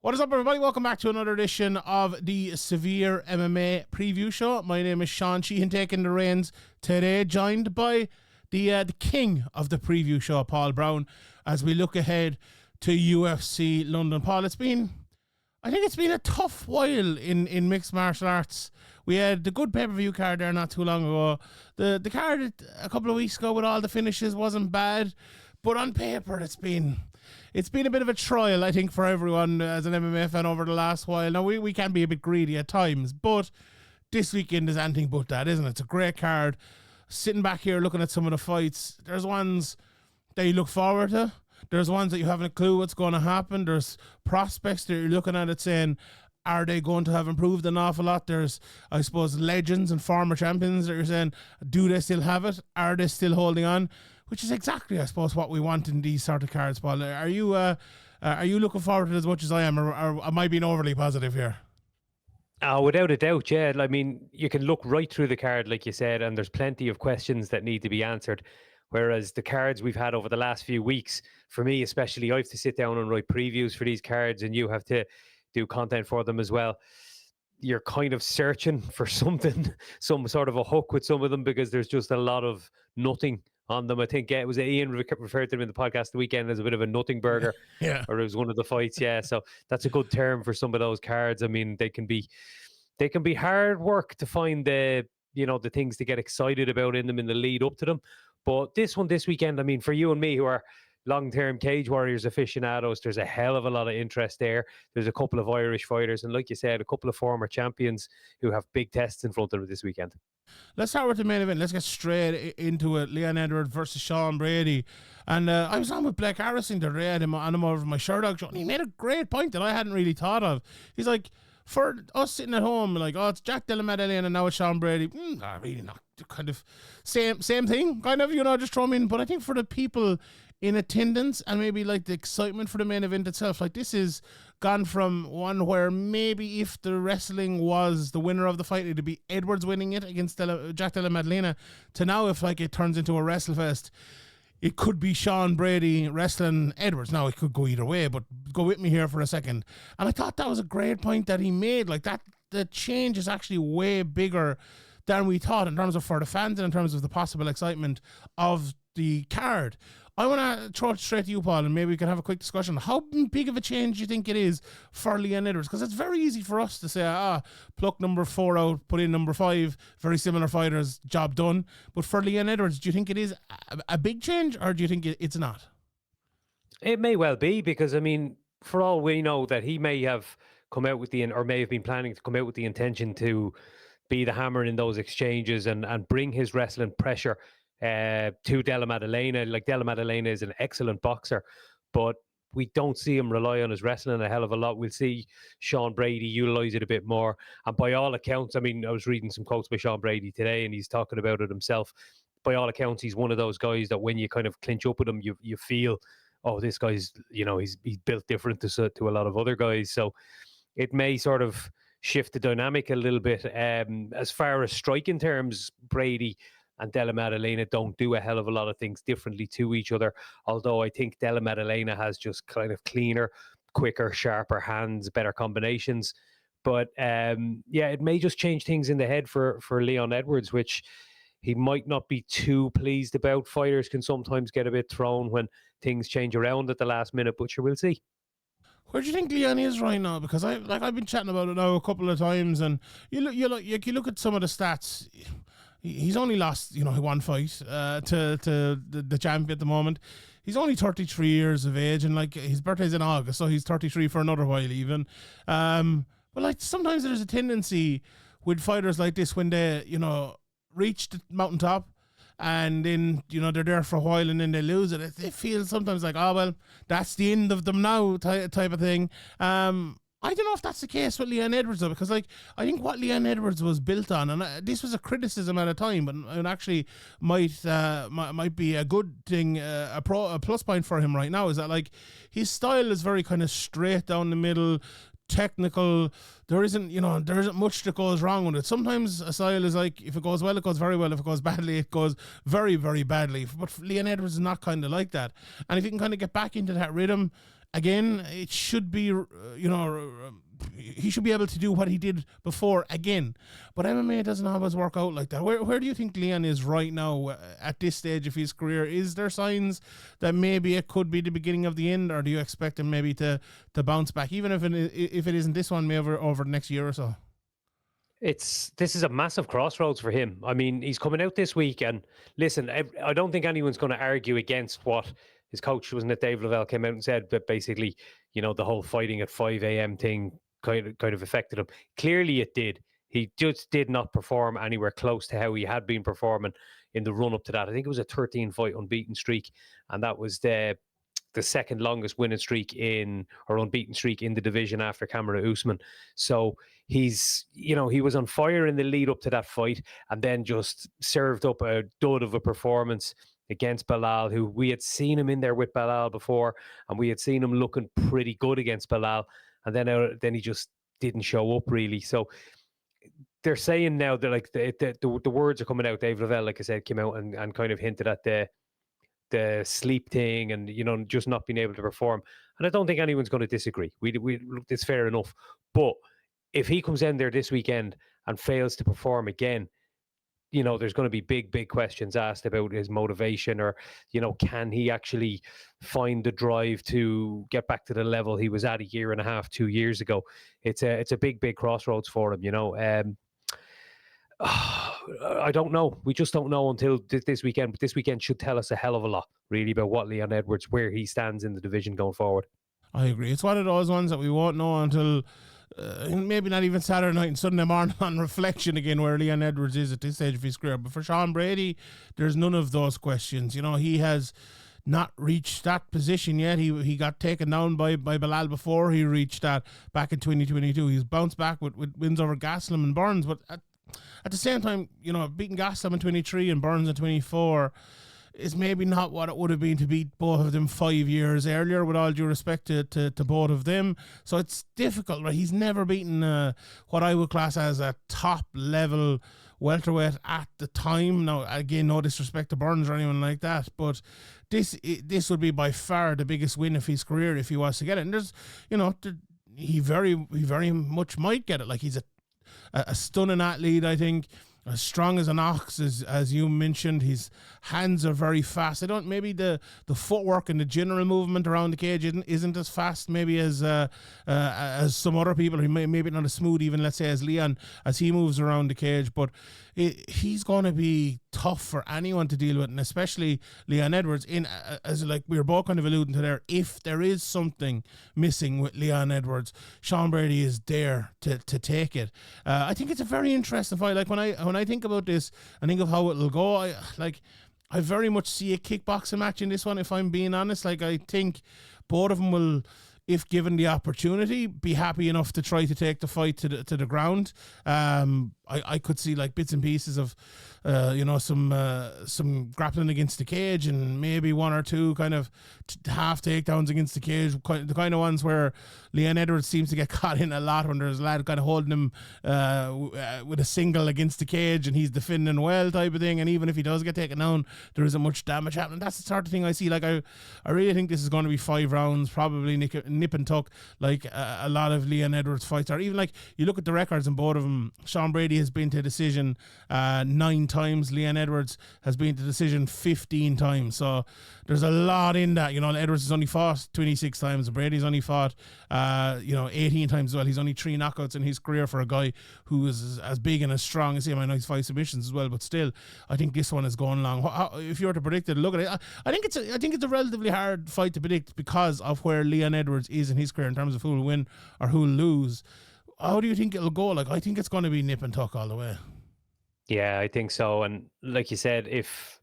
What is up, everybody? Welcome back to another edition of the Severe MMA preview show. My name is Sean Sheehan, taking the reins today, joined by the king of the preview show, Paul Brown, as we look ahead to UFC London. Paul, I think it's been a tough while in mixed martial arts. We had the good pay-per-view card there not too long ago. The card a couple of weeks ago with all the finishes wasn't bad, but on paper it's been a bit of a trial, I think, for everyone as an MMA fan over the last while. Now, we can be a bit greedy at times, but this weekend is anything but that, isn't it? It's a great card. Sitting back here looking at some of the fights, there's ones that you look forward to. There's ones that you haven't a clue what's going to happen. There's prospects that you're looking at it saying, are they going to have improved an awful lot? There's, I suppose, legends and former champions that you're saying, do they still have it? Are they still holding on? Which is exactly, I suppose, what we want in these sort of cards, Paul. Are you looking forward to it as much as I am, or am I being overly positive here? Without a doubt, yeah. I mean, you can look right through the card, like you said, and there's plenty of questions that need to be answered. Whereas the cards we've had over the last few weeks, for me especially, I have to sit down and write previews for these cards, and you have to do content for them as well. You're kind of searching for something, some sort of a hook with some of them, because there's just a lot of nothing on them. I think it was Ian referred to them in the podcast the weekend as a bit of a nothing burger. Yeah. Or it was one of the fights. Yeah. So that's a good term for some of those cards. I mean, they can be hard work to find the things to get excited about in them in the lead up to them. But this weekend, I mean, for you and me who are long-term Cage Warriors aficionados, there's a hell of a lot of interest there. There's a couple of Irish fighters, and like you said, a couple of former champions who have big tests in front of them this weekend. Let's start with the main event. Let's get straight into it. Leon Edwards versus Sean Brady. And I was on with Blake Harrison the other day. I had him over my Sherdog show, and he made a great point that I hadn't really thought of. He's like, for us sitting at home, like, oh, it's Jack Della Maddalena and now it's Sean Brady. Really not. Kind of same thing, kind of, just throw them in. But I think for the people in attendance and maybe like the excitement for the main event itself, like this is gone from one where maybe if the wrestling was the winner of the fight, it'd be Edwards winning it against Jack Della Maddalena, to now if like it turns into a WrestleFest, it could be Sean Brady wrestling Edwards. Now, it could go either way, but go with me here for a second. And I thought that was a great point that he made. Like, that the change is actually way bigger than we thought in terms of for the fans and in terms of the possible excitement of the card. I want to throw it straight to you, Paul, and maybe we can have a quick discussion. How big of a change do you think it is for Leon Edwards? Because it's very easy for us to say, pluck number 4 out, put in number 5, very similar fighters, job done. But for Leon Edwards, do you think it is a big change, or do you think it's not? It may well be, because, I mean, for all we know, that he may have come out with or may have been planning to come out with the intention to be the hammer in those exchanges and bring his wrestling pressure to Della Maddalena. Like, Della Maddalena is an excellent boxer, but we don't see him rely on his wrestling a hell of a lot. We'll see Sean Brady utilize it a bit more. And by all accounts, I mean, I was reading some quotes by Sean Brady today, and he's talking about it himself. By all accounts, he's one of those guys that when you kind of clinch up with him, you feel, oh, this guy's, he's built different to a lot of other guys. So it may sort of shift the dynamic a little bit. As far as striking terms, Brady and Della Maddalena don't do a hell of a lot of things differently to each other. Although I think Della Maddalena has just kind of cleaner, quicker, sharper hands, better combinations. But it may just change things in the head for Leon Edwards, which he might not be too pleased about. Fighters can sometimes get a bit thrown when things change around at the last minute, but sure, we'll see. Where do you think Leon is right now? Because I've been chatting about it now a couple of times, and you look at some of the stats. He's only lost, one fight to the champion at the moment. He's only 33 years of age, and like his birthday's in August, so he's 33 for another while even. But like sometimes there's a tendency with fighters like this when they, reach the mountaintop and then, they're there for a while and then they lose it. It feels sometimes like, oh, well, that's the end of them now type of thing. I don't know if that's the case with Leon Edwards, though, because I think what Leon Edwards was built on, and this was a criticism at a time, but it actually might be a good thing, a plus point for him right now, is that like his style is very kind of straight down the middle, technical. There isn't much that goes wrong with it. Sometimes a style is like, if it goes well, it goes very well. If it goes badly, it goes very, very badly. But Leon Edwards is not kind of like that. And if you can kind of get back into that rhythm, again, it should be, he should be able to do what he did before again. But MMA doesn't always work out like that. Where do you think Leon is right now at this stage of his career? Is there signs that maybe it could be the beginning of the end, or do you expect him maybe to bounce back, even if it isn't this one, maybe over the next year or so? This is a massive crossroads for him. I mean, he's coming out this week, and listen, I don't think anyone's going to argue against what his coach, wasn't it, Dave Lavelle, came out and said, but basically, the whole fighting at 5 a.m. thing kind of affected him. Clearly, it did. He just did not perform anywhere close to how he had been performing in the run up to that. I think it was a 13-fight unbeaten streak, and that was the second longest winning streak or unbeaten streak in the division after Kamaru Usman. So he was on fire in the lead up to that fight, and then just served up a dud of a performance against Belal, who we had seen him in there with Belal before, and we had seen him looking pretty good against Belal, and then he just didn't show up really. So they're saying now that like the words are coming out. Dave Lavelle, like I said, came out and kind of hinted at the sleep thing and just not being able to perform, and I don't think anyone's going to disagree. It's fair enough. But if he comes in there this weekend and fails to perform again, there's going to be big questions asked about his motivation, or can he actually find the drive to get back to the level he was at a year and a half, 2 years ago. It's a big crossroads for him. I don't know. We just don't know until this weekend. But this weekend should tell us a hell of a lot, really, about what Leon Edwards, where he stands in the division going forward. I agree. It's one of those ones that we won't know until maybe not even Saturday night and Sunday morning on reflection again, where Leon Edwards is at this stage of his career. But for Sean Brady, there's none of those questions. He has not reached that position yet. He got taken down by Belal before he reached that back in 2022. He's bounced back with wins over Gaslam and Burns, but at the same time, beating Gaslam in 23 and Burns in 24 is maybe not what it would have been to beat both of them 5 years earlier, with all due respect to both of them. So it's difficult, right? He's never beaten what I would class as a top level welterweight at the time. Now, again, no disrespect to Burns or anyone like that, but this would be by far the biggest win of his career if he was to get it. And there's, he very much might get it. Like, he's a stunning athlete, I think, as strong as an ox, as you mentioned. His hands are very fast. Maybe the footwork and the general movement around the cage isn't as fast maybe as some other people who maybe not as smooth, even let's say as Leon, as he moves around the cage. But he's going to be tough for anyone to deal with, and especially Leon Edwards. As like we were both kind of alluding to there, if there is something missing with Leon Edwards, Sean Brady is there to take it. I think it's a very interesting fight. Like when I think about this and think of how it'll go, I very much see a kickboxing match in this one, if I'm being honest. Like, I think both of them will, if given the opportunity, be happy enough to try to take the fight to the ground. I could see like bits and pieces of some grappling against the cage, and maybe one or two kind of half takedowns against the cage, the kind of ones where Leon Edwards seems to get caught in a lot, when there's a lad kind of holding him with a single against the cage and he's defending well, type of thing. And even if he does get taken down, there isn't much damage happening. That's the sort of thing I see. Like, I really think this is going to be 5 rounds, probably nip and tuck, like a lot of Leon Edwards fights are. Even like you look at the records in both of them, Sean Brady has been to decision 9 times. Leon Edwards has been to decision 15 times. So there's a lot in that. Edwards has only fought 26 times. Brady's only fought 18 times as well. He's only 3 knockouts in his career for a guy who is as big and as strong as him. I know he's 5 submissions as well, but still, I think this one is going long. If you were to predict it, look at it. I think it's a relatively hard fight to predict because of where Leon Edwards is in his career in terms of who will win or who will lose. How do you think it'll go? Like, I think it's going to be nip and tuck all the way. Yeah, I think so. And like you said, if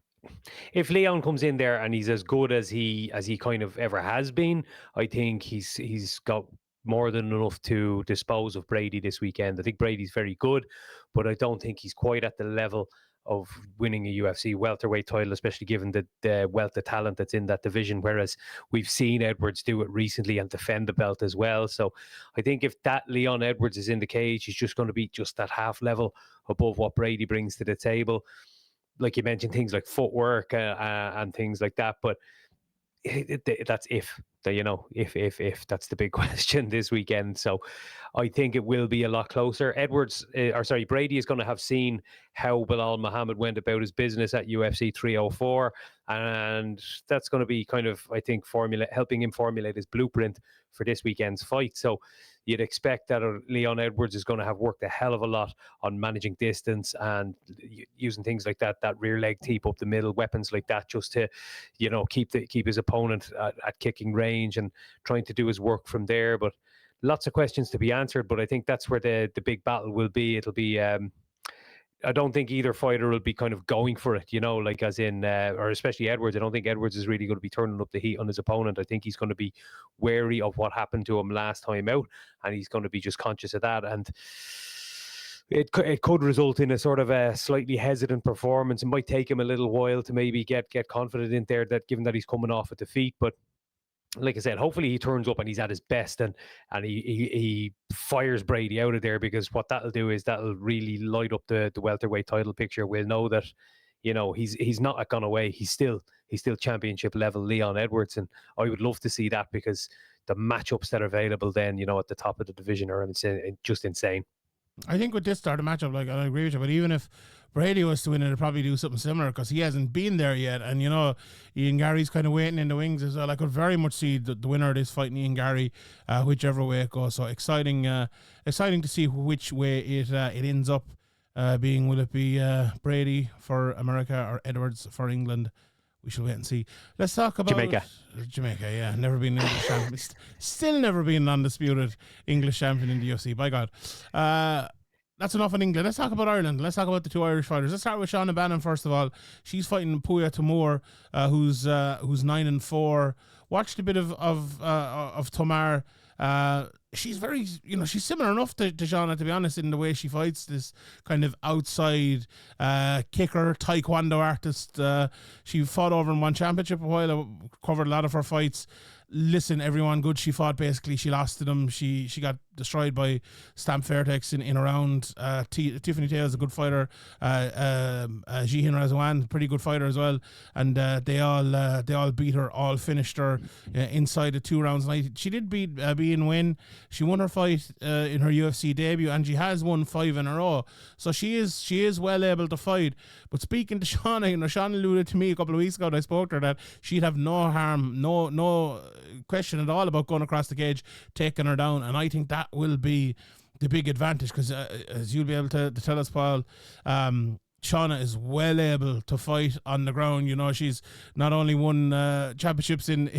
Leon comes in there and he's as good as he kind of ever has been, I think he's got more than enough to dispose of Brady this weekend. I think Brady's very good, but I don't think he's quite at the level of winning a UFC welterweight title, especially given the wealth of talent that's in that division, whereas we've seen Edwards do it recently and defend the belt as well. So I think if that Leon Edwards is in the cage, he's just going to be just that half level above what Brady brings to the table. Like you mentioned, things like footwork and things like that, but that's if if that's the big question this weekend. So I think it will be a lot closer. Brady is going to have seen how Bilal Muhammad went about his business at UFC 304, and that's going to be kind of, I think, helping him formulate his blueprint for this weekend's fight. So you'd expect that Leon Edwards is going to have worked a hell of a lot on managing distance and using things like that rear leg teep up the middle, weapons like that, just to keep his opponent at kicking range and trying to do his work from there. But lots of questions to be answered, but I think that's where the big battle will be. It'll be I don't think either fighter will be kind of going for it, like as in, or especially Edwards. I don't think Edwards is really going to be turning up the heat on his opponent. I think he's going to be wary of what happened to him last time out, and he's going to be just conscious of that. And it could result in a sort of a slightly hesitant performance. It might take him a little while to maybe get confident in there, that given that he's coming off a defeat. But like I said, hopefully he turns up and he's at his best, and he fires Brady out of there, because what that'll do is that'll really light up the welterweight title picture. We'll know that he's not gone away. He's still championship level Leon Edwards, and I would love to see that, because the matchups that are available then at the top of the division are just insane. I think with this start of matchup, like, I agree with you, but even if Brady was to win it, it'd probably do something similar, because he hasn't been there yet. And, Ian Gary's kind of waiting in the wings as well. I could very much see the winner of this fight, Ian Gary, whichever way it goes. So exciting to see which way it ends up being. Will it be Brady for America or Edwards for England? We shall wait and see. Let's talk about Jamaica, yeah. Never been English champion. Still never been an undisputed English champion in the UFC. By God. That's enough in England. Let's talk about Ireland. Let's talk about the two Irish fighters. Let's start with Shauna Bannon first of all. She's fighting Puya Tamur, who's 9-4. Watched a bit of Tamar. She's very, she's similar enough to Shauna, to be honest, in the way she fights. This kind of outside kicker, taekwondo artist. She fought over in one championship a while. I covered a lot of her fights. Listen, everyone good she fought, basically. She lost to them. She got destroyed by Stamp Fairtex in a round. Tiffany Taylor's a good fighter. Jihin Razwan, pretty good fighter as well. And they all beat her, all finished her inside the 2 rounds. And she did beat Bien Nguyen. She won her fight in her UFC debut, and she has won 5 in a row. So she is well able to fight. But speaking to Shauna, Shauna alluded to me a couple of weeks ago, and I spoke to her, that she'd have no harm, no question at all about going across the cage, taking her down. And I think that will be the big advantage, because as you'll be able to tell us, Paul, Shauna is well able to fight on the ground. She's not only won championships in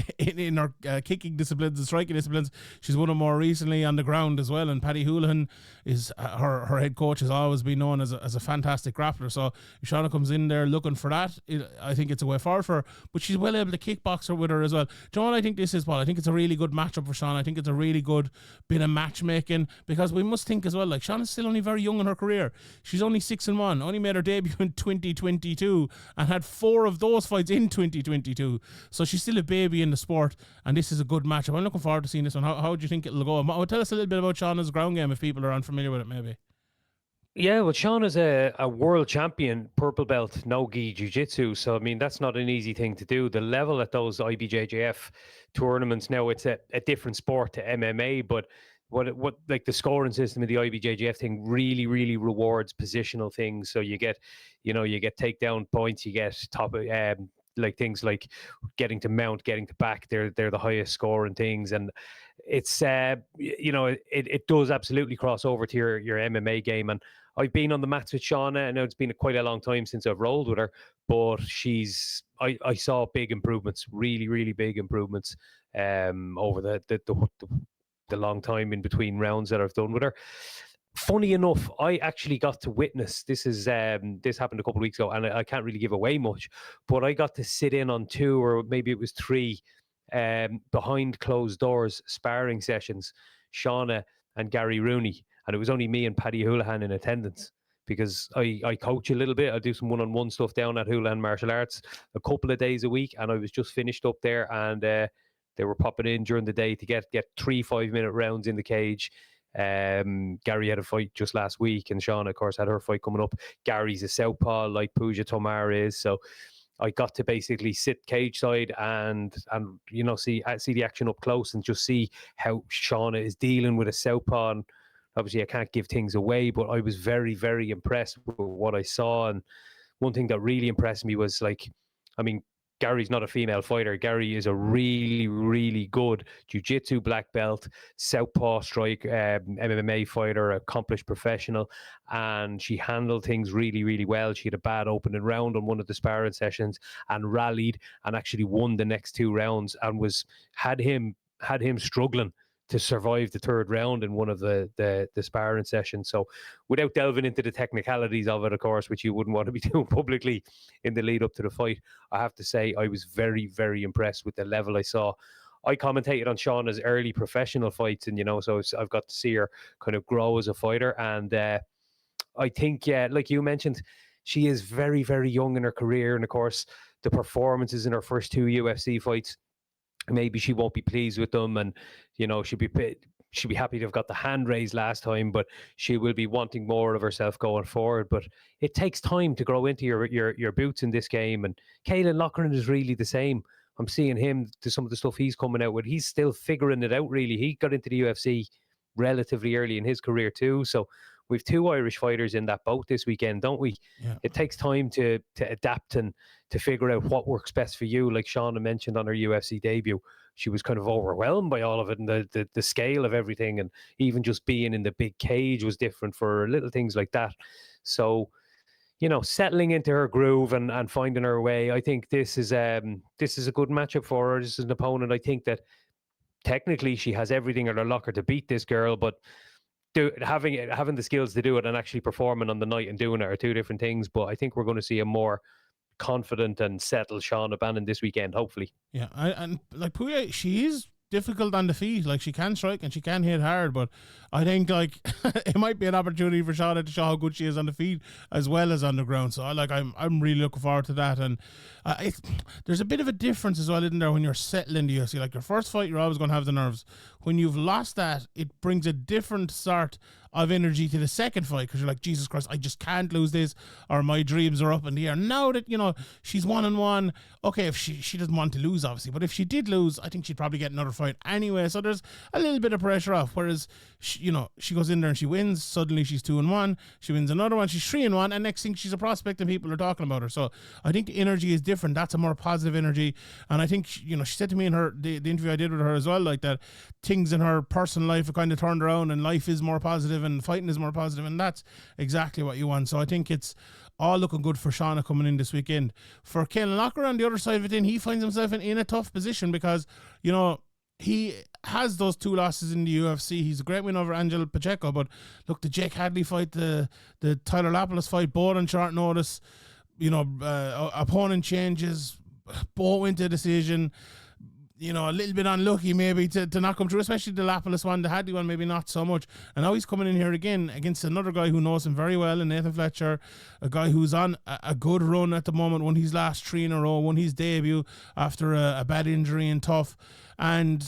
her kicking disciplines and striking disciplines, she's won them more recently on the ground as well. And Paddy Houlihan is her head coach, has always been known as a fantastic grappler. So if Shauna comes in there looking for that, I think it's a way forward for her. But she's well able to kickbox her with her as well. Do you know what I think this is, Paul? I think it's a really good matchup for Shauna. I think it's a really good bit of matchmaking, because we must think as well, like, Shauna's still only very young in her career. She's only 6-1, only made her debut in 2022 and had 4 of those fights in 2022. So she's still a baby in the sport, and this is a good matchup. I'm looking forward to seeing this one. How do you think it'll go? Tell us a little bit about Shauna's ground game if people are unfamiliar with it, maybe. Yeah, well, Shauna's a world champion purple belt no-gi jiu-jitsu. So, I mean, that's not an easy thing to do. The level at those IBJJF tournaments now, it's a different sport to MMA, but what like the scoring system of the IBJJF thing really rewards positional things. So you get takedown points, you get top like things like getting to mount, getting to back. They're the highest scoring things, and it's it does absolutely cross over to your MMA game. And I've been on the mats with Shauna. I know it's been quite a long time since I've rolled with her, but I saw big improvements, really big improvements over the long time in between rounds that I've done with her. Funny enough, I actually got to witness this happened a couple of weeks ago, and I can't really give away much, but I got to sit in on 2 or maybe it was 3 behind closed doors sparring sessions, Shauna and Gary Rooney, and it was only me and Paddy Houlihan in attendance, because I coach a little bit. I do some one-on-one stuff down at Houlihan Martial Arts a couple of days a week, and I was just finished up there, and they were popping in during the day to get 3 5-minute rounds in the cage. Gary had a fight just last week, and Shauna, of course, had her fight coming up. Gary's a southpaw like Puja Tomar is, so I got to basically sit cage side and see the action up close and just see how Shauna is dealing with a southpaw. And obviously, I can't give things away, but I was very, very impressed with what I saw. And one thing that really impressed me was, like, I mean, Gary's not a female fighter. Gary is a really, really good jiu-jitsu black belt, southpaw strike, MMA fighter, accomplished professional, and she handled things really, really well. She had a bad opening round on one of the sparring sessions and rallied and actually won the next 2 rounds and had him struggling to survive the third round in one of the sparring sessions. So without delving into the technicalities of it, of course, which you wouldn't want to be doing publicly in the lead up to the fight, I have to say I was very, very impressed with the level I saw. I commentated on Shauna's early professional fights, and so I've got to see her kind of grow as a fighter. And I think, yeah, like you mentioned, she is very, very young in her career, and of course, the performances in her first 2 UFC fights, maybe she won't be pleased with them, and she'll be happy to have got the hand raised last time, but she will be wanting more of herself going forward. But it takes time to grow into your boots in this game, and Caelan Loughran is really the same. I'm seeing him to some of the stuff he's coming out with. He's still figuring it out, really. He got into the UFC relatively early in his career too, so we've 2 Irish fighters in that boat this weekend, don't we? Yeah. It takes time to adapt and to figure out what works best for you. Like Shauna mentioned on her UFC debut, she was kind of overwhelmed by all of it and the scale of everything, and even just being in the big cage was different for her, little things like that. So, settling into her groove and finding her way, I think this is a good matchup for her. This is an opponent, I think, that technically she has everything in her locker to beat this girl, but having the skills to do it and actually performing on the night and doing it are 2 different things. But I think we're going to see a more confident and settled Shauna Bannon this weekend, hopefully. Yeah, and like Puya, she is difficult on the feet. Like, she can strike and she can hit hard, but I think, like, it might be an opportunity for Shauna to show how good she is on the feet as well as on the ground. So I'm really looking forward to that. And there's a bit of a difference as well, isn't there, when you're settling the UFC? Like, your first fight, you're always going to have the nerves. When you've lost that, it brings a different sort of energy to the second fight, because you're like, Jesus Christ, I just can't lose this, or my dreams are up in the air. Now that, she's 1-1, okay, if she doesn't want to lose, obviously, but if she did lose, I think she'd probably get another fight anyway, so there's a little bit of pressure off. Whereas she goes in there and she wins, suddenly she's 2-1, she wins another one, she's 3-1, and next thing she's a prospect and people are talking about her. So I think the energy is different. That's a more positive energy. And I think she said to me in the interview I did with her as well, like, that things in her personal life have kind of turned around and life is more positive and fighting is more positive, and that's exactly what you want. So I think it's all looking good for Shauna coming in this weekend. For Caelan Loughran on the other side of it, he finds himself in a tough position because he has those 2 losses in the UFC. He's a great win over Angel Pacheco, but look, the Jake Hadley fight, the Tyler Lapalus fight, both on short notice, opponent changes, both went to decision. A little bit unlucky maybe to not come through, especially the Lapalus one. The Hadley one maybe not so much. And now he's coming in here again against another guy who knows him very well, and Nathan Fletcher, a guy who's on a good run at the moment, won his last 3 in a row, won his debut after a bad injury and tough. And,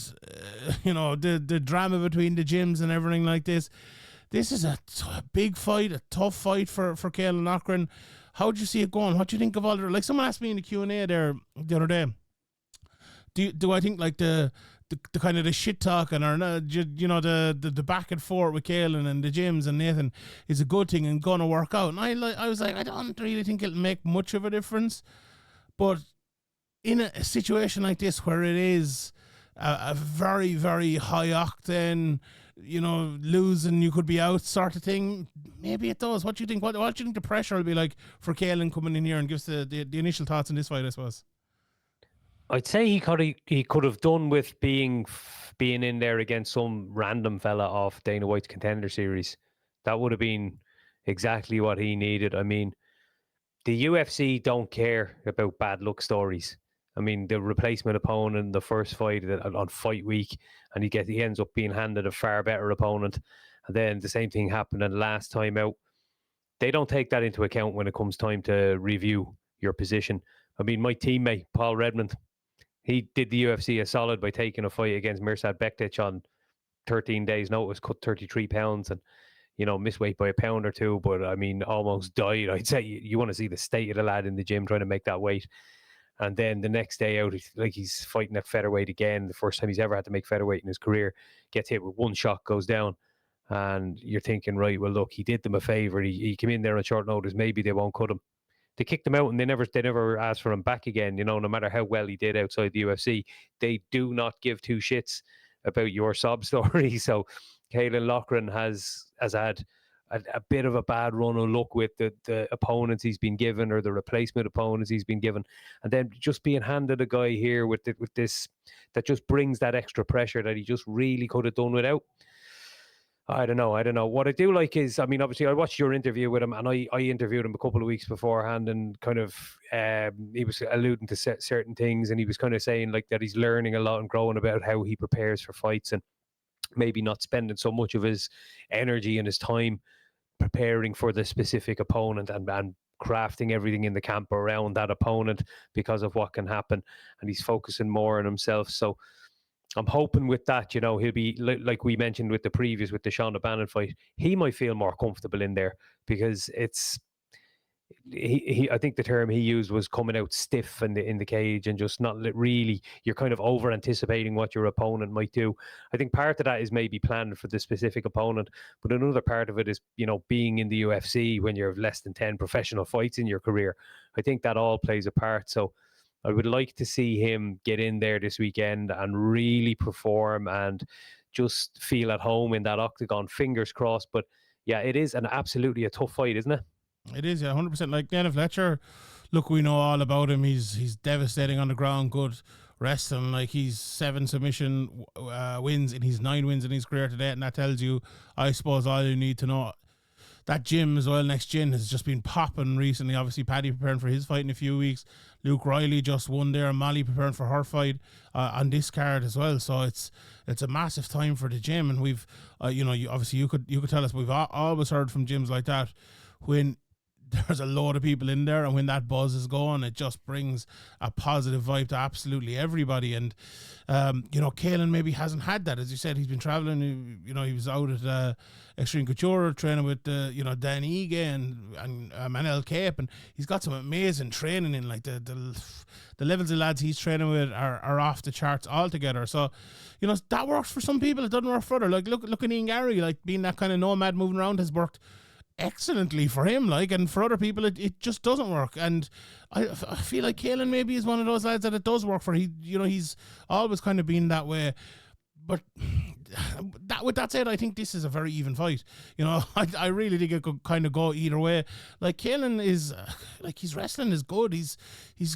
the drama between the gyms and everything like this. This is a big fight, a tough fight for Caelan Loughran. How do you see it going? What do you think of all the... Like, someone asked me in the Q&A there the other day, do I think, like, the kind of the shit talking, or the back and forth with Caelan and the gyms and Nathan is a good thing and gonna work out? And I was like, I don't really think it'll make much of a difference. But in a situation like this where it is a very, very high octane, losing, you could be out sort of thing, maybe it does. What do you think? What do you think the pressure will be like for Caelan coming in here, and gives the initial thoughts on this fight, I suppose? I'd say he could have done with being in there against some random fella off Dana White's Contender Series. That would have been exactly what he needed. I mean, the UFC don't care about bad luck stories. I mean, the replacement opponent in the first fight on fight week, and he ends up being handed a far better opponent. And then the same thing happened the last time out. They don't take that into account when it comes time to review your position. I mean, my teammate, Paul Redmond, he did the UFC a solid by taking a fight against Mirsad Bektic on 13 days' notice, cut 33 pounds, and missed weight by a pound or two. But I mean, almost died. I'd say you want to see the state of the lad in the gym trying to make that weight. And then the next day out, he's fighting at featherweight again, the first time he's ever had to make featherweight in his career, gets hit with one shot, goes down. And you're thinking, right, well, look, he did them a favor. He came in there on short notice. Maybe they won't cut him. They kicked him out, and they never asked for him back again. No matter how well he did outside the UFC, they do not give two shits about your sob story. So Caelan Loughran has had a bit of a bad run of luck with the opponents he's been given, or the replacement opponents he's been given, and then just being handed a guy here with this that just brings that extra pressure that he just really could have done without. I don't know. What I do like is, I mean, obviously, I watched your interview with him, and I interviewed him a couple of weeks beforehand, and kind of he was alluding to certain things, and he was kind of saying like that he's learning a lot and growing about how he prepares for fights, and maybe not spending so much of his energy and his time preparing for the specific opponent and crafting everything in the camp around that opponent because of what can happen, and he's focusing more on himself. So I'm hoping with that, he'll be like we mentioned with the Sean O'Bannon fight, he might feel more comfortable in there, because I think the term he used was coming out stiff in the cage, and just not really, you're kind of over anticipating what your opponent might do. I think part of that is maybe planned for the specific opponent, but another part of it is, being in the UFC when you have less than 10 professional fights in your career. I think that all plays a part. So I would like to see him get in there this weekend and really perform and just feel at home in that octagon. Fingers crossed. But yeah, it is absolutely a tough fight, isn't it? It is, yeah, 100%. Like Dennis Fletcher, look, we know all about him. He's devastating on the ground, good wrestling. Like, he's 7 submission wins, and he's 9 wins in his career today, and that tells you, I suppose, all you need to know. That gym as well, Next Gen, has just been popping recently. Obviously, Paddy preparing for his fight in a few weeks. Luke Riley just won there. Molly preparing for her fight on this card as well. So it's a massive time for the gym. And we've, obviously you could tell us, we've always heard from gyms like that, when there's a load of people in there, and when that buzz is going, it just brings a positive vibe to absolutely everybody. And Caelan maybe hasn't had that. As you said, he's been traveling. He was out at Extreme Couture training with Dan Ige and Manel Cape, and he's got some amazing training in. Like the levels of lads he's training with are off the charts altogether. So that works for some people. It doesn't work for others. Like look at Ian Gary, like being that kind of nomad moving around has worked excellently for him, like, and for other people it just doesn't work. And I feel like Caelan maybe is one of those lads that it does work for. He's always kind of been that way. But with that said, I think this is a very even fight. I really think it could kind of go either way. Like, Caelan is like, his wrestling is good. He's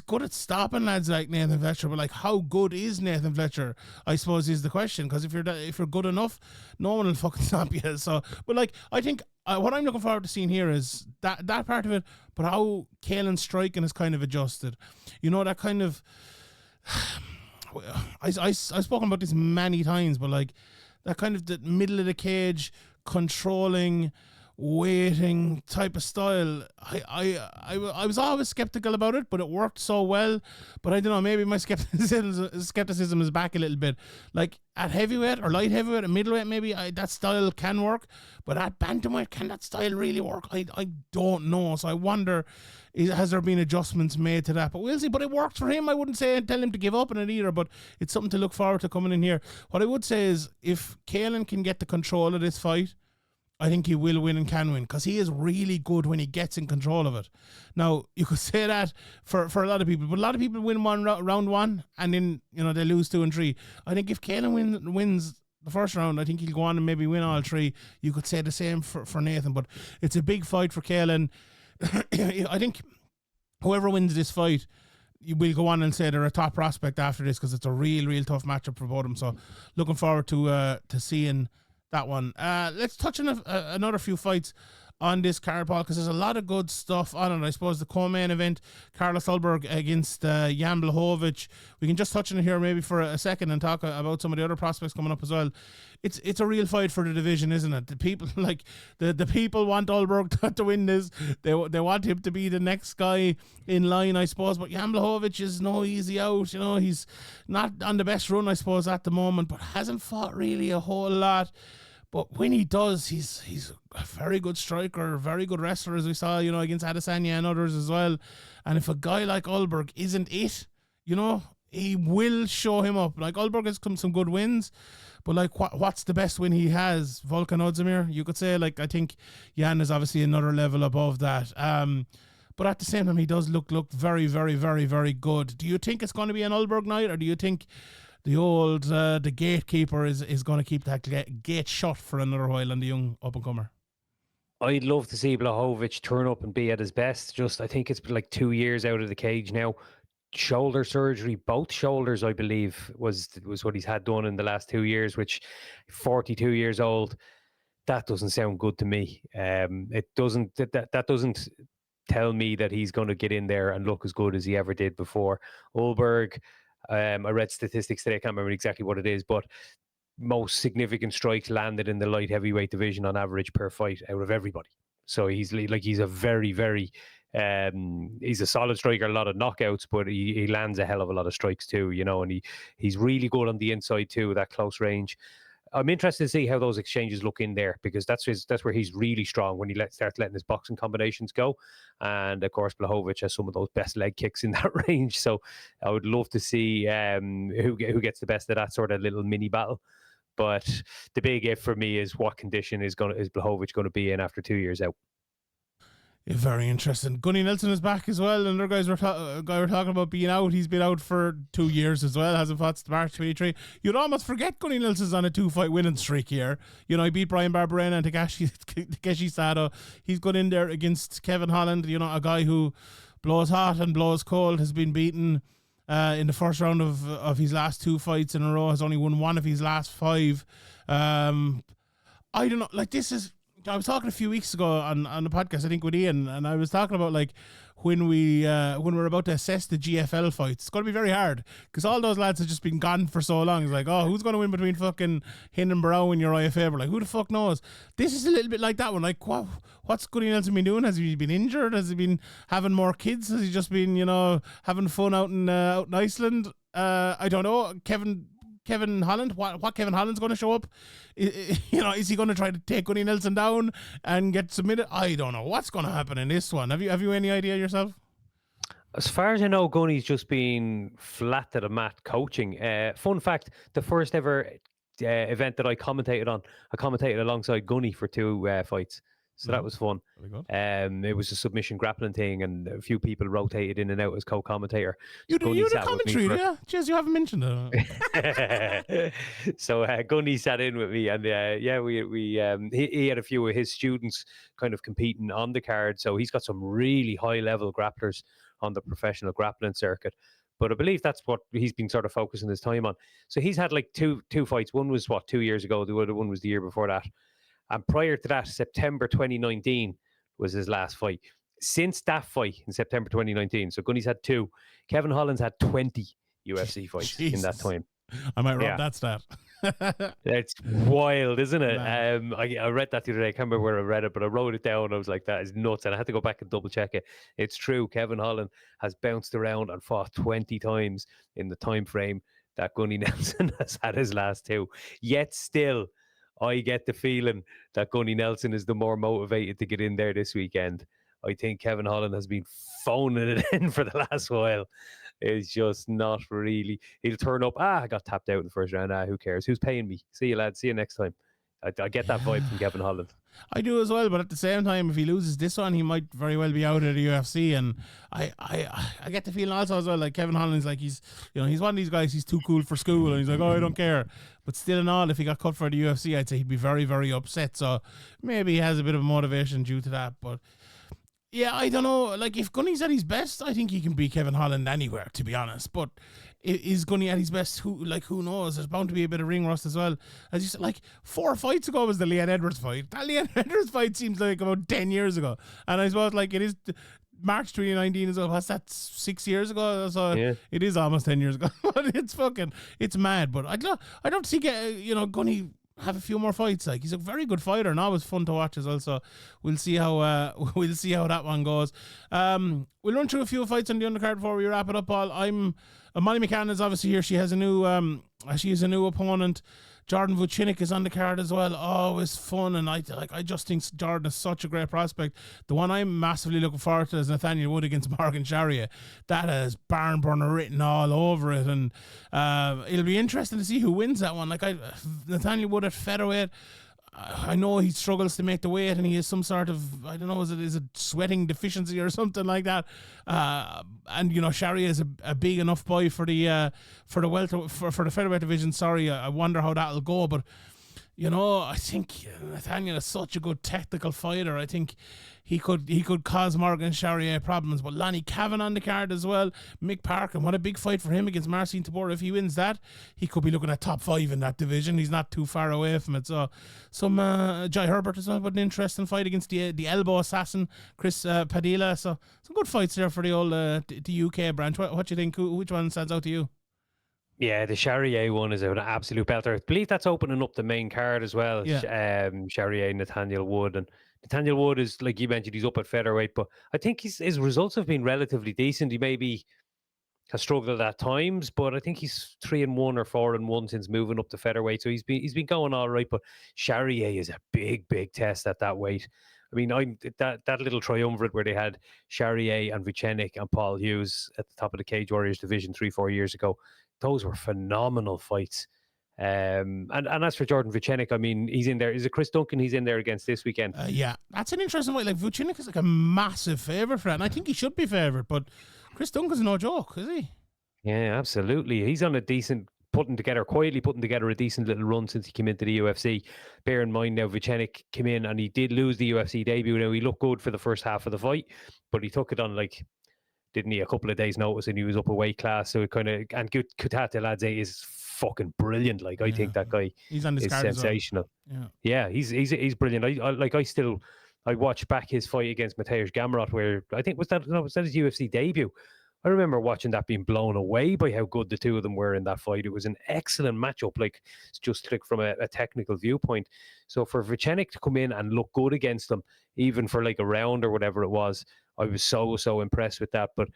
good at stopping lads like Nathan Fletcher. But like, how good is Nathan Fletcher, I suppose, is the question. Because if you're good enough, no one will fucking stop you. So, but like, I think what I'm looking forward to seeing here is that part of it, but how Caelan's striking is kind of adjusted. That kind of I've spoken about this many times, but like that kind of the middle of the cage, controlling, waiting type of style. I was always skeptical about it, but it worked so well. But I don't know, maybe my skepticism is back a little bit. Like at heavyweight or light heavyweight or middleweight, maybe that style can work, but at bantamweight, can that style really work? I don't know. So I wonder, has there been adjustments made to that? But we'll see. But it worked for him. I wouldn't tell him to give up on it either, but it's something to look forward to coming in here. What I would say is, if Caelan can get the control of this fight, I think he will win and can win, because he is really good when he gets in control of it. Now, you could say that for a lot of people, but a lot of people win round one, and then they lose 2 and 3. I think if Caelan wins the first round, I think he'll go on and maybe win all 3. You could say the same for Nathan, but it's a big fight for Caelan. I think whoever wins this fight, you will go on and say they're a top prospect after this, because it's a real tough matchup for both of them. So looking forward to seeing that one. Let's touch on another few fights on this card, Paul, because there's a lot of good stuff on it. I suppose the co-main event, Carlos Ulberg against Jan Blachowicz. We can just touch on it here maybe for a second and talk about some of the other prospects coming up as well. It's a real fight for the division, isn't it? The people the people want Ulberg to win this. They want him to be the next guy in line, I suppose. But Jan Blachowicz is no easy out. He's not on the best run, I suppose, at the moment, but hasn't fought really a whole lot. But when he does, he's a very good striker, a very good wrestler, as we saw, against Adesanya and others as well. And if a guy like Ulberg isn't it, he will show him up. Like, Ulberg has come some good wins, but like, what's the best win he has? Volkan Ozdemir, you could say. Like, I think Jan is obviously another level above that. But at the same time, he does look very, very, very, very good. Do you think it's going to be an Ulberg night, or do you think the old the gatekeeper is going to keep that gate shut for another while on the young up and comer? I'd love to see Blachowicz turn up and be at his best. I think it's been like 2 years out of the cage now. Shoulder surgery, both shoulders, I believe, was what he's had done in the last 2 years, which 42 years old, that doesn't sound good to me. It doesn't, that doesn't tell me that he's going to get in there and look as good as he ever did before. Ulberg, I read statistics today, I can't remember exactly what it is, but most significant strikes landed in the light heavyweight division on average per fight out of everybody. So he's a very, very, he's a solid striker, a lot of knockouts, but he lands a hell of a lot of strikes too, and he's really good on the inside too, that close range. I'm interested to see how those exchanges look in there, because that's where he's really strong, when he starts letting his boxing combinations go. And of course, Blachowicz has some of those best leg kicks in that range. So I would love to see who gets the best of that sort of little mini battle. But the big if for me is, what condition is Blachowicz going to be in after 2 years out? Yeah, very interesting. Gunny Nelson is back as well. Another guys were talking about being out. He's been out for 2 years as well. Hasn't fought since March 23. You'd almost forget Gunny Nelson's on a 2-fight winning streak here. He beat Brian Barberena and Takeshi Sato. He's got in there against Kevin Holland. A guy who blows hot and blows cold. Has been beaten in the first round of his last 2 fights in a row. Has only won 1 of his last 5. I don't know. Like, this is. I was talking a few weeks ago on the podcast, I think, with Ian, and I was talking about, like, when we're about to assess the GFL fights, it's going to be very hard, because all those lads have just been gone for so long. It's like, oh, who's going to win between fucking Hinton Brown and Uriah Faber? Like, who the fuck knows? This is a little bit like that one. Like, what's Gunny Nelson been doing? Has he been injured? Has he been having more kids? Has he just been, having fun out in Iceland? I don't know. Kevin Holland, what Kevin Holland's going to show up? Is he going to try to take Gunny Nelson down and get submitted? I don't know what's going to happen in this one. Have you any idea yourself? As far as I know, Gunny's just been flat to the mat coaching. Fun fact, the first ever event that I commentated alongside Gunny for 2 fights. So that was fun. It was a submission grappling thing, and a few people rotated in and out as co-commentator. You did commentary, yeah? Jeez, you haven't mentioned it. So Gunny sat in with me, and he had a few of his students kind of competing on the card. So he's got some really high-level grapplers on the professional grappling circuit. But I believe that's what he's been sort of focusing his time on. So he's had like two fights. One was 2 years ago. The other one was the year before that. And prior to that, September 2019 was his last fight. Since that fight in September 2019, so Gunny's had 2. Kevin Holland's had 20 UFC fights in that time. I might rob that stat. It's wild, isn't it? I read that the other day. I can't remember where I read it, but I wrote it down. I was like, that is nuts. And I had to go back and double check it. It's true. Kevin Holland has bounced around and fought 20 times in the time frame that Gunny Nelson has had his last 2. Yet still, I get the feeling that Gunny Nelson is the more motivated to get in there this weekend. I think Kevin Holland has been phoning it in for the last while. It's just not really. He'll turn up. I got tapped out in the first round. Who cares? Who's paying me? See you, lad. See you next time. I get that vibe from Kevin Holland. I do as well, but at the same time, if he loses this one, he might very well be out of the UFC. And I get the feeling also as well, like Kevin Holland's like, he's one of these guys, he's too cool for school, and he's like, oh, I don't care. But still in all, if he got cut for the UFC, I'd say he'd be very, very upset. So maybe he has a bit of motivation due to that. But yeah, I don't know. Like, if Gunny's at his best, I think he can beat Kevin Holland anywhere, to be honest. But is Gunny at his best? Who knows? There's bound to be a bit of ring rust as well. As you said, like 4 fights ago was the Leon Edwards fight. That Leon Edwards fight seems like about 10 years ago. And I suppose, like, it is March 2019 as well. What's that, 6 years ago? So yeah. It is almost 10 years ago. It's mad. But I'd love to see Gunny have a few more fights. Like, he's a very good fighter and always fun to watch as well. So we'll see how that one goes. We'll run through a few fights on the undercard before we wrap it up. Molly McCann is obviously here. She has a new opponent. Jordan Vucinic is on the card as well. Always fun, and I just think Jordan is such a great prospect. The one I'm massively looking forward to is Nathaniel Wood against Morgan Charrier. That has barn burner written all over it, and it'll be interesting to see who wins that one. Nathaniel Wood at featherweight, I know he struggles to make the weight, and he has some sort of, I don't know, is it sweating deficiency or something like that? And Charrier is a big enough boy for the featherweight division. Sorry, I wonder how that'll go, but I think Nathaniel is such a good technical fighter. I think he could cause Morgan Charrier problems. But Lonnie Cavan on the card as well. Mick Parkin, what a big fight for him against Marcin Tybura. If he wins that, he could be looking at top 5 in that division. He's not too far away from it. So some Jai Herbert as well, but an interesting fight against the elbow assassin Chris Padilla. So some good fights there for the old the UK branch. What do you think? Which one stands out to you? Yeah, the Charrier one is an absolute belter. I believe that's opening up the main card as well. Yeah. Charrier, Nathaniel Wood. And Nathaniel Wood is, like you mentioned, he's up at featherweight, but I think his results have been relatively decent. He maybe has struggled at times, but I think he's 3-1 or 4-1 since moving up to featherweight. So he's been going all right, but Charrier is a big test at that weight. I mean, that little triumvirate where they had Charrier and Vucinic and Paul Hughes at the top of the Cage Warriors division 3-4 years ago. Those were phenomenal fights. And as for Jordan Vucinic, I mean, he's in there. Is it Chris Duncan he's in there against this weekend? Yeah, that's an interesting fight. Like, Vucinic is like a massive favourite for that, and I think he should be favourite, but Chris Duncan's no joke, is he? Yeah, absolutely. He's on a quietly putting together a decent little run since he came into the UFC. Bear in mind now, Vucinic came in and he did lose the UFC debut. Now, he looked good for the first half of the fight, but he took it on didn't he, a couple of days' notice, and he was up a weight class. So it kind of, and Kutate Ladze is fucking brilliant. I think that guy he's on this is card sensational. Well. Yeah, he's brilliant. I watched back his fight against Mateusz Gamrot, where I think was that his UFC debut. I remember watching that, being blown away by how good the two of them were in that fight. It was an excellent matchup, it's just from a technical viewpoint. So for Vucinic to come in and look good against them, even for a round or whatever it was, I was so impressed with that. But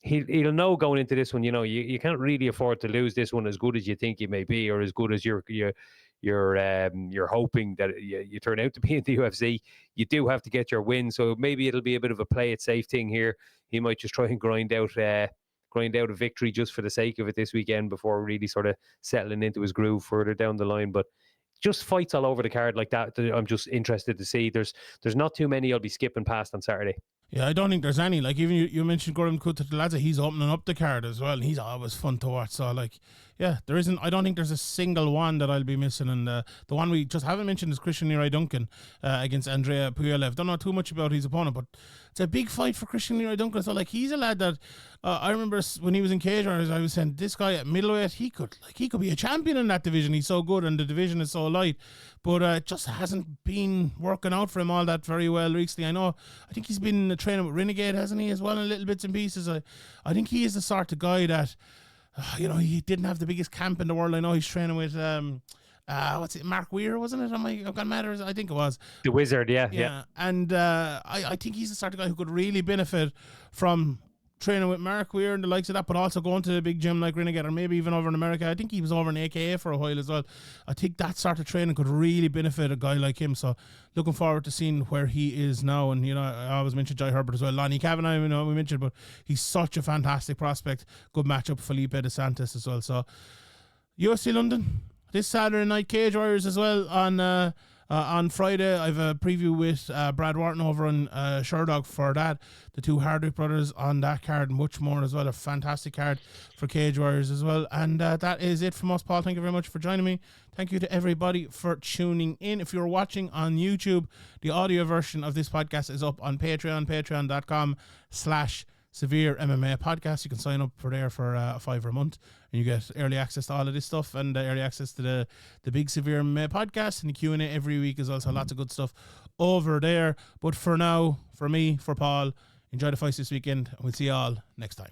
he'll know going into this one, you can't really afford to lose this one as good as you think you may be, or as good as you're hoping that you turn out to be in the UFC. You do have to get your win, so maybe it'll be a bit of a play it safe thing here. He might just try and grind out a victory just for the sake of it this weekend before really sort of settling into his groove further down the line. But just fights all over the card like that I'm just interested to see. There's not too many I'll be skipping past on Saturday. Yeah, I don't think there's any. Even you mentioned Gordon Kutateladze, he's opening up the card as well. He's always fun to watch. So yeah, there isn't. I don't think there's a single one that I'll be missing. And the one we just haven't mentioned is Christian Leroy Duncan against Andrea Puyolev. Don't know too much about his opponent, but it's a big fight for Christian Leroy Duncan. So he's a lad that I remember when he was in Cage Warriors, I was saying this guy at middleweight, he could be a champion in that division. He's so good, and the division is so light. But it just hasn't been working out for him all that very well recently. I think he's been training with Renegade, hasn't he, as well, in little bits and pieces. I think he is the sort of guy that, he didn't have the biggest camp in the world. I know he's training with, Mark Weir, wasn't it? I've got matters. I think it was. The Wizard, yeah. And I think he's the sort of guy who could really benefit from training with Mark Weir and the likes of that, but also going to the big gym like Renegade, or maybe even over in America. I think he was over in AKA for a while as well. I think that sort of training could really benefit a guy like him. So looking forward to seeing where he is now. And I always mention Jai Herbert as well. Lonnie Kavanagh, we mentioned, but he's such a fantastic prospect. Good matchup, Felipe DeSantis as well. So UFC London this Saturday night, Cage Warriors as well on Friday. I have a preview with Brad Wharton over on Sherdog for that. The two Hardwick brothers on that card, and much more as well. A fantastic card for Cage Warriors as well. And that is it from us, Paul. Thank you very much for joining me. Thank you to everybody for tuning in. If you're watching on YouTube, the audio version of this podcast is up on Patreon, patreon.com/SevereMMA podcast. You can sign up for there for $5 a month, and you get early access to all of this stuff, and early access to the big Severe MMA podcast and the Q&A every week as well. So lots of good stuff over there. But for now, for me, for Paul, enjoy the fights this weekend, and we'll see you all next time.